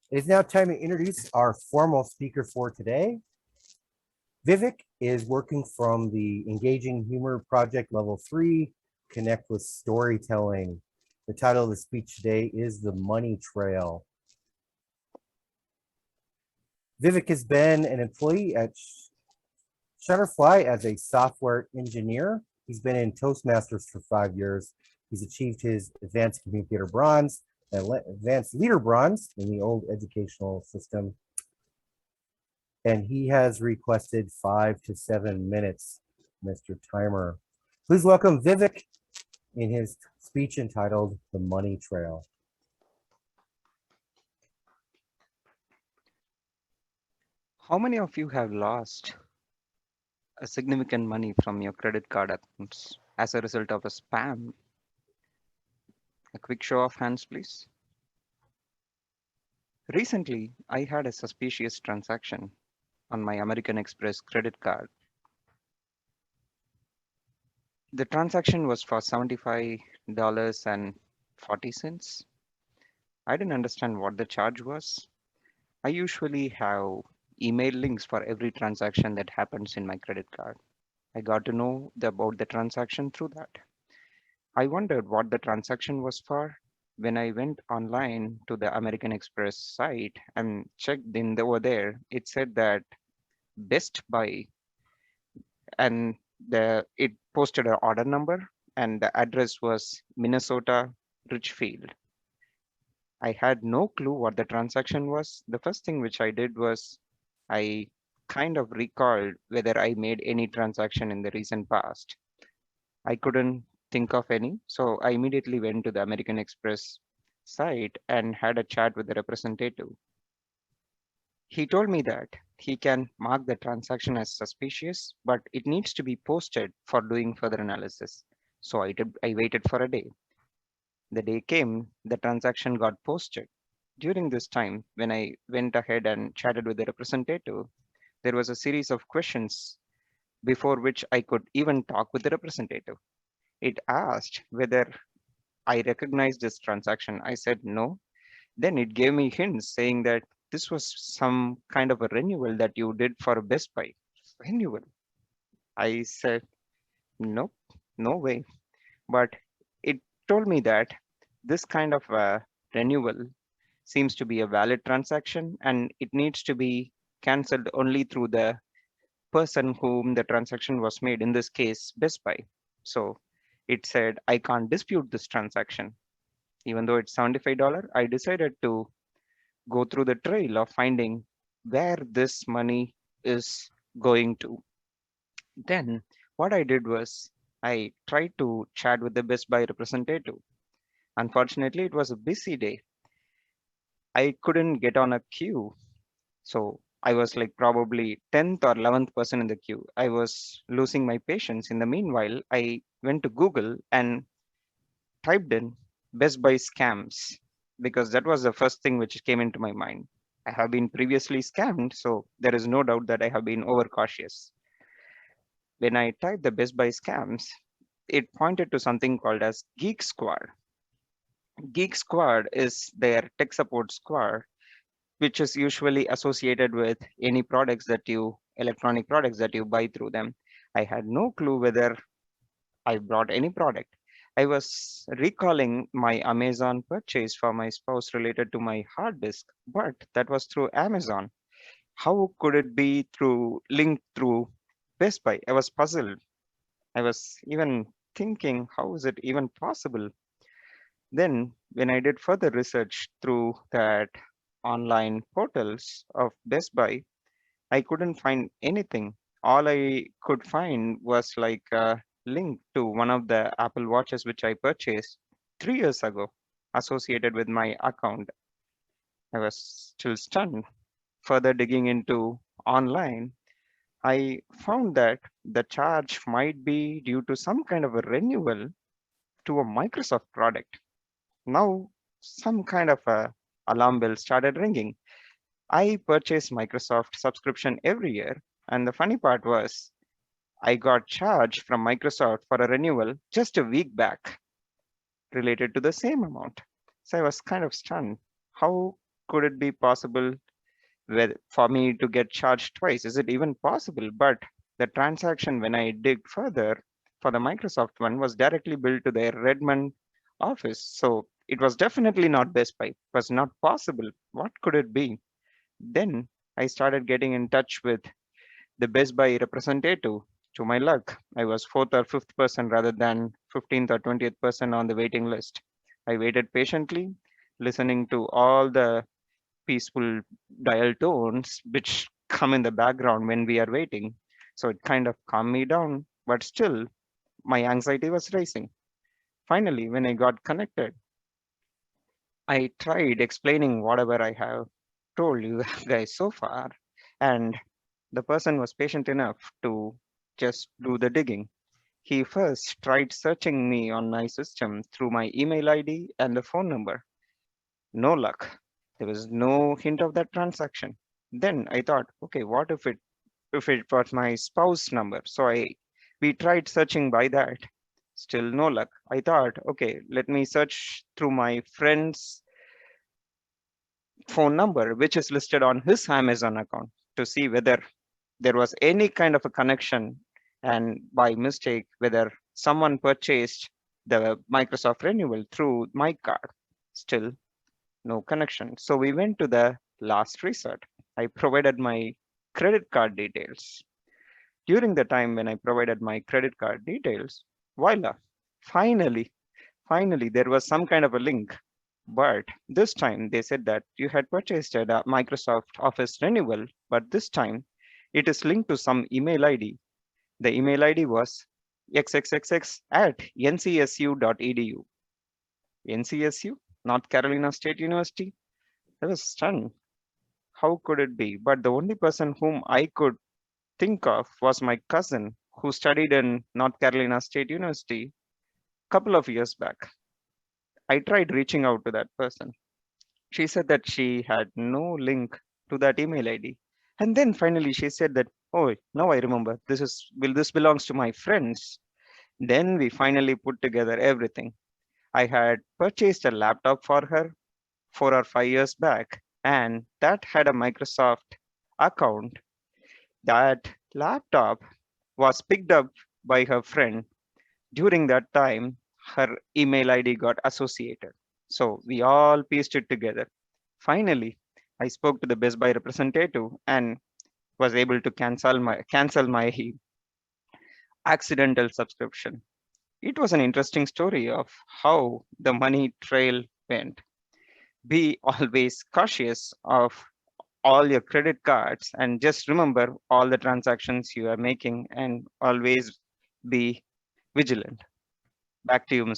It is now time to introduce our formal speaker for today. Vivek is working from the Engaging Humor Project Level 3, Connect with Storytelling. The title of the speech today is The Money Trail. Vivek has been an employee at Shutterfly as a software engineer. He's been in Toastmasters for 5 years. He's achieved his advanced communicator bronze and advanced leader bronze in the old educational system. And he has requested 5 to 7 minutes, Mr. Timer. Please welcome Vivek in his speech entitled The Money Trail. How many of you have lost a significant money from your credit card accounts as a result of a spam? A quick show of hands, please. Recently, I had a suspicious transaction on my American Express credit card. The transaction was for $75.40. I didn't understand what the charge was. I usually have email links for every transaction that happens in my credit card. I got to know about the transaction through that. I wondered what the transaction was for. When I went online to the American Express site and checked over there, it said that Best Buy, and it posted an order number and the address was Minnesota Richfield. I had no clue what the transaction was. The first thing which I did was I kind of recalled whether I made any transaction in the recent past. I couldn't think of any, so I immediately went to the American Express site and had a chat with the representative. He told me that he can mark the transaction as suspicious, but it needs to be posted for doing further analysis. So I waited for a day. The day came, the transaction got posted. During this time, when I went ahead and chatted with the representative, there was a series of questions before which I could even talk with the representative. It asked whether I recognized this transaction. I said no. Then it gave me hints saying that this was some kind of a renewal that you did for Best Buy. Renewal. I said, nope, no way. But it told me that this kind of a renewal seems to be a valid transaction and it needs to be cancelled only through the person whom the transaction was made, in this case, Best Buy. So it said, I can't dispute this transaction. Even though it's $75, I decided to go through the trail of finding where this money is going to. Then what I did was I tried to chat with the Best Buy representative. Unfortunately, it was a busy day. I couldn't get on a queue. So I was like probably 10th or 11th person in the queue. I was losing my patience. In the meanwhile, I went to Google and typed in Best Buy scams because that was the first thing which came into my mind. I have been previously scammed, so there is no doubt that I have been overcautious. When I typed the Best Buy scams, it pointed to something called as Geek Squad. Geek Squad is their tech support squad, which is usually associated with any electronic products that you buy through them. I had no clue whether I brought any product. I was recalling my Amazon purchase for my spouse related to my hard disk, but that was through Amazon. How could it be linked through Best Buy? I was puzzled. I was even thinking, how is it even possible? Then, when I did further research through that online portals of Best Buy, I couldn't find anything. All I could find was like a link to one of the Apple Watches which I purchased 3 years ago, associated with my account. I was still stunned. Further digging into online, I found that the charge might be due to some kind of a renewal to a Microsoft product. Now, some kind of a alarm bell started ringing. I purchase Microsoft subscription every year, and the funny part was I got charged from Microsoft for a renewal just a week back related to the same amount. So I was kind of stunned. How could it be possible for me to get charged twice? Is it even possible? But the transaction, when I dig further for the Microsoft one, was directly billed to their Redmond office. So it was definitely not Best Buy. It was not possible. What could it be? Then I started getting in touch with the Best Buy representative. To my luck, I was fourth or fifth person rather than 15th or 20th person on the waiting list. I waited patiently, listening to all the peaceful dial tones which come in the background when we are waiting. So it kind of calmed me down, but still, my anxiety was rising. Finally, when I got connected, I tried explaining whatever I have told you guys so far, and the person was patient enough to just do the digging. He first tried searching me on my system through my email ID and the phone number. No luck. There was no hint of that transaction. Then I thought, okay, what if it was my spouse number? So we tried searching by that. Still no luck. I thought, okay, let me search through my friend's phone number, which is listed on his Amazon account, to see whether there was any kind of a connection, and by mistake whether someone purchased the Microsoft renewal through my card. Still no connection. So we went to the last resort. I provided my credit card details. During the time when I provided my credit card details, voila, finally, finally, there was some kind of a link. But this time they said that you had purchased a Microsoft Office renewal, but this time it is linked to some email ID. The email ID was xxxx at ncsu.edu. NCSU, North Carolina State University. I was stunned. How could it be? But the only person whom I could think of was my cousin who studied in North Carolina State University a couple of years back. I tried reaching out to that person. She said that she had no link to that email ID. And then finally she said that, oh, now I remember. This belongs to my friends. Then we finally put together everything. I had purchased a laptop for her 4 or 5 years back, and that had a Microsoft account. That laptop was picked up by her friend. During that time, her email ID got associated. So we all pieced it together. Finally, I spoke to the Best Buy representative and was able to cancel my accidental subscription. It was an interesting story of how the money trail went. Be always cautious of all your credit cards and just remember all the transactions you are making and always be vigilant. Back to you, Mr.